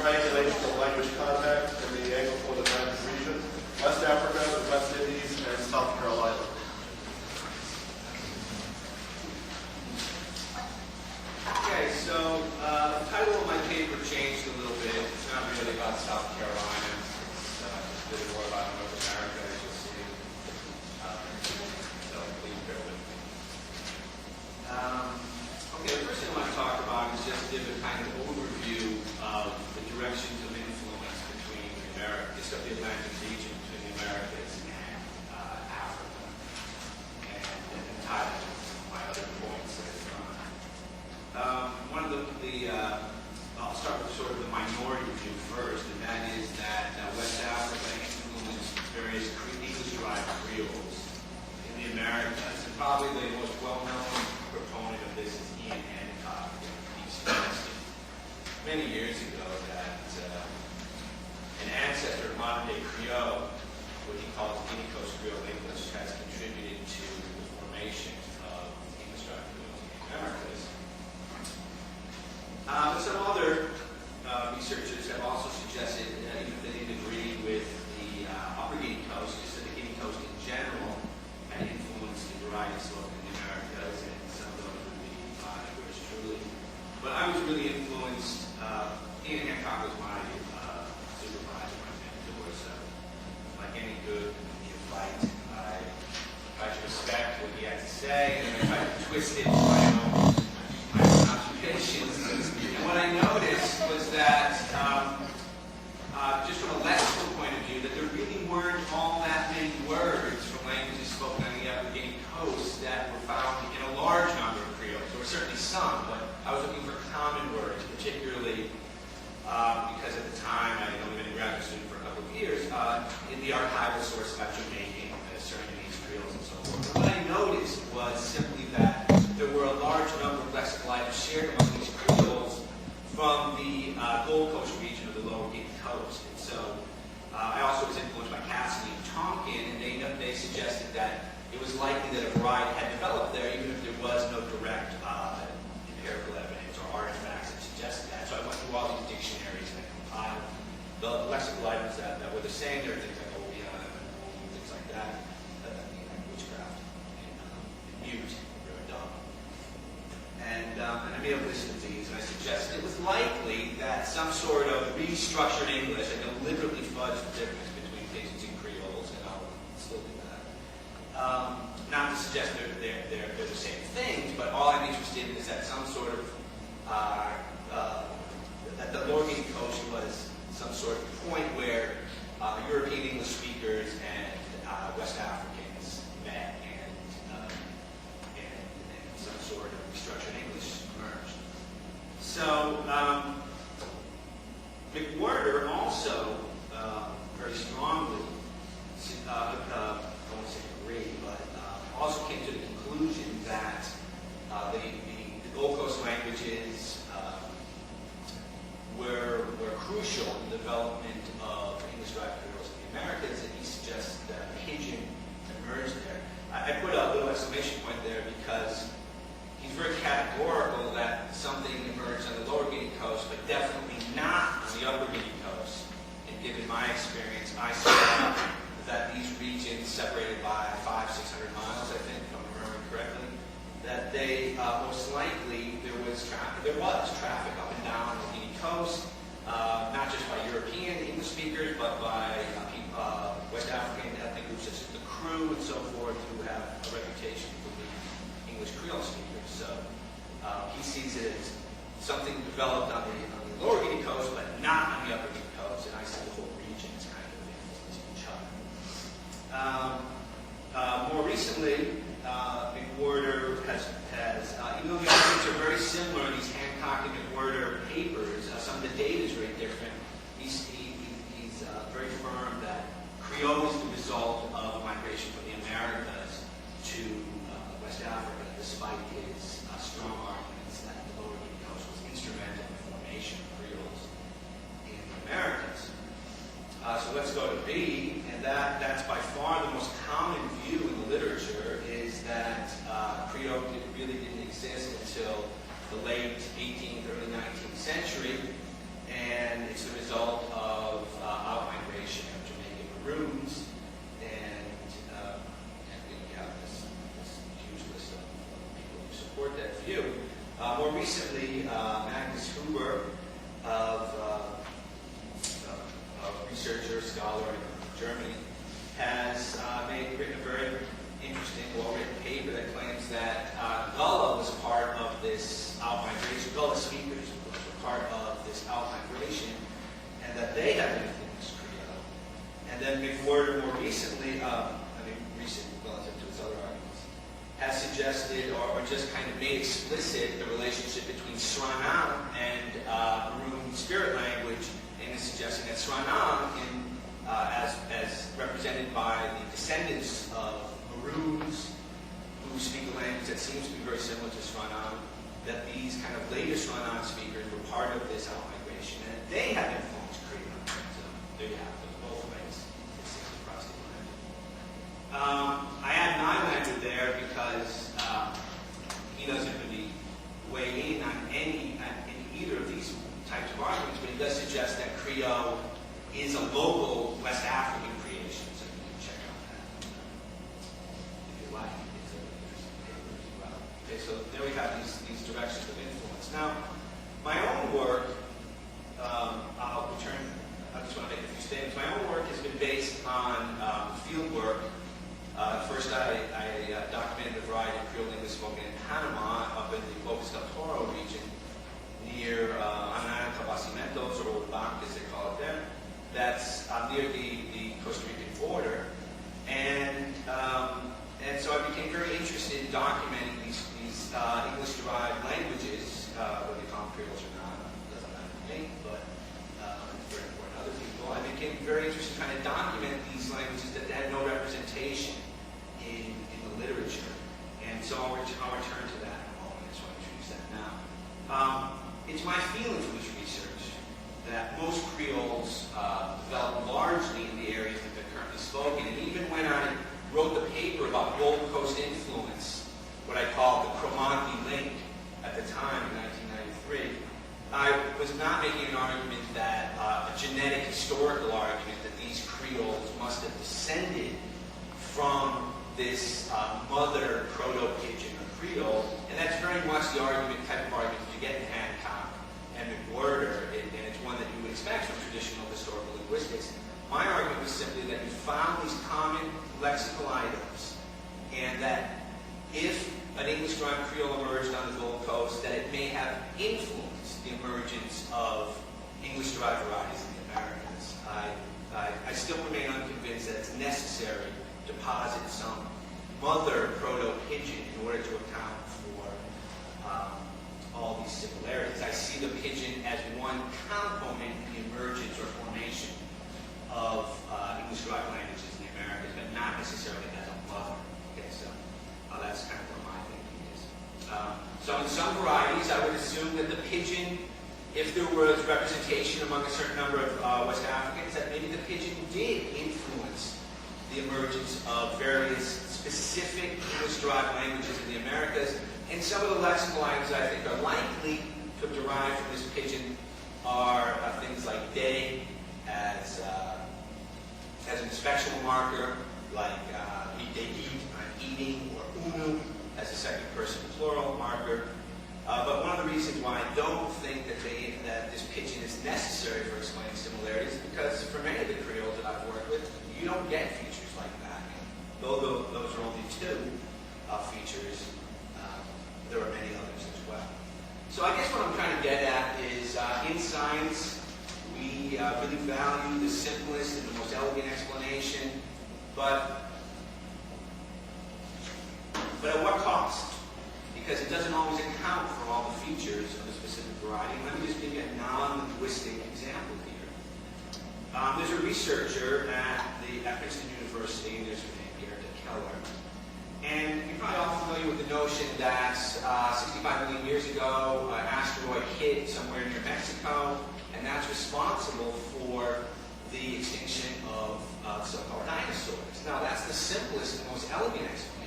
triangulation of language contact in the Anglophone Atlantic region, West Africa, the West Indies, and South Carolina. Okay, so the title of my paper changed a little bit. It's not really about South Carolina. It's a bit more about North America, as you'll see. So please bear with me. Okay, the first thing I want to talk about is just give a kind of overview of the directions of influence between the Americas, of the Atlantic region, between the Americas and Africa, and Thailand, my other points. One of I'll start with sort of the minority view first, and that is that West Africa influenced various English-derived Creoles in the Americas, and probably the most well-known proponent of this is many years ago that an ancestor of modern-day Creole, what he calls Guinea Coast Creole English, has contributed to the formation of English-derived Creoles in the Americas. But some other researchers have also suggested, even if they didn't agree with the Upper Guinea Coast, just that the Guinea Coast in general had influenced the variety slope in the Americas, and some of those would be yours truly. But I was really influenced. Ian Hancock was my supervisor, my mentor, so like any good Indian fight, I tried to respect what he had to say, and I tried to twist it to my own observations. And what I noticed was that, just from a lexical point of view, that there really weren't all that many words from languages spoken on the Upper Guinea Coast that were found in a large number of Creoles. There were certainly some, but I was looking for common words, particularly because at the time I had only been a graduate student for a couple of years, in the archival source about Jamaican, Surinamese Creoles, and so forth. But what I noticed was simply that there were a large number of lexical items shared among these Creoles from the Gold Coast region of the Lower Guinea Coast. And so I also was influenced by Cassidy and Tonkin, and they suggested that it was likely that a variety had developed there, even if there was no direct empirical evidence or artifacts that suggested that. So I went through all these dictionaries and I compiled the lexical items that were the same. There were things like Obion and things like that, like witchcraft and mute, very dumb. And I made a list of these, and I suggested it was likely that some sort of restructured English, I deliberately fudged the difference between Pigeons and Creoles, and I'll still do that. Not to suggest they're the same things, but all I'm interested in is that some sort of that the Lower Guinea Coast was some sort of point where European English speakers and West Africans met, and some sort of restructured English emerged. So McWhirter also very strongly, I won't say agree, but also came to the conclusion that the Gold Coast languages were crucial in the development of English-derived Creoles in the Americas, and he suggests that Pidgin emerged there. I put a little exclamation point there because he's very categorical that something emerged on the Lower Guinea Coast, but definitely not on the Upper Guinea Coast. And given my experience, I saw that these regions, separated by 500-600 miles, I think, if I'm remembering correctly, that they most likely there was traffic up and down the Guinea Coast, not just by European English speakers, but by West African ethnic groups such as the Crew and so forth, who have a reputation for being English Creole speakers. So he sees it as something developed on the Lower Guinea Coast, but not on the Upper Guinea Coast, and I see the whole region as kind of influencing each other. More recently, McWhirter has even though the arguments are very similar in these Hancock and McWhirter papers, some of the data is very different. He's very firm that Creole is the result of migration from the Americas to West Africa, despite his strong arguments that the Lower Guinea Coast was instrumental in the formation of Creoles in the Americas. So let's go to B, and that's by far the most common view in the literature, is that Creole really didn't exist until the late 18th, early 19th century, and it's the support that view. More recently, Magnus Huber, a researcher, scholar in Germany, has written a very interesting, well-written paper that claims that Gullah was part of this out-migration. Gullah speakers were part of this out-migration, and that they have influenced Creole. And then McWhorter more recently, recent relative to his other arguments, has suggested or just kind of made explicit the relationship between Srana and Maroon spirit language, and is suggesting that Srana, as represented by the descendants of Maroons who speak a language that seems to be very similar to Srana, that these kind of later Srana speakers were part of this out-migration, and they have influenced Creole. So there you have it, both ways. It seems across the land. I add Nylander there because he doesn't really weigh in on either of these types of arguments, but he does suggest that Creole is a local West African creation, so you can check out that if you like. It's an interesting paper as well. Okay, so there we have these directions of influence. Now, my own work, I just want to make a few statements. My own work has been based on field work. First, I documented a variety of Creole English spoken in Panama, up in the Bocas del Toro region, near an island called Bacimentos, or Old Bank, as they call it there. That's near the Costa Rican border. And so I became very interested in documenting these English-derived languages, whether they call them Creoles or not, doesn't matter to me, but it's very important to other people. I became very interested in trying to document these languages that had no representation in the literature. And so I'll return to that in a moment. I just want to introduce that now. It's my feeling from this research that most Creoles develop largely in the areas that they're currently spoken. And even when I wrote the paper about Gold Coast influence, what I called the Cromartie link at the time in 1993, I was not making an argument that a genetic historical argument that these Creoles must have descended from this mother proto-Pidgin or Creole, and that's very much the type of argument that you get in Hancock and McWhorter, and it's one that you would expect from traditional historical linguistics. My argument was simply that you found these common lexical items, and that if an English-derived Creole emerged on the Gold Coast, that it may have influenced the emergence of English-derived varieties in the Americas. I still remain unconvinced that it's necessary to posit some mother proto-Pidgin in order to account for all these similarities. I see the Pidgin as one component in the emergence or formation of English-derived languages in the Americas, but not necessarily as a mother. Okay, so that's kind of where my thinking is. So in some varieties, I would assume that the Pidgin, if there was representation among a certain number of West Africans, that maybe the Pidgin did influence the emergence of various specific English-derived languages in the Americas. And some of the lexical items I think are likely to have derived from this Pidgin are things like day as an inspectional marker, like they eat, I'm eating, or unu as a second person plural marker. But one of the reasons why I don't think that this Pidgin is necessary for explaining similarities is because for many of the Creoles that I've worked with, you don't get features like that. Though those are only two features, there are many others as well. So I guess what I'm trying to get at is in science, we really value the simplest and the most elegant explanation, but at what cost? Because it doesn't always account for all the features of a specific variety. Let me just give you a non-linguistic example here. There's a researcher at Princeton University, and there's her name here, Keller. And you're probably all familiar with the notion that 65 million years ago, an asteroid hit somewhere near Mexico, and that's responsible for the extinction of so-called dinosaurs. Now, that's the simplest and most elegant explanation.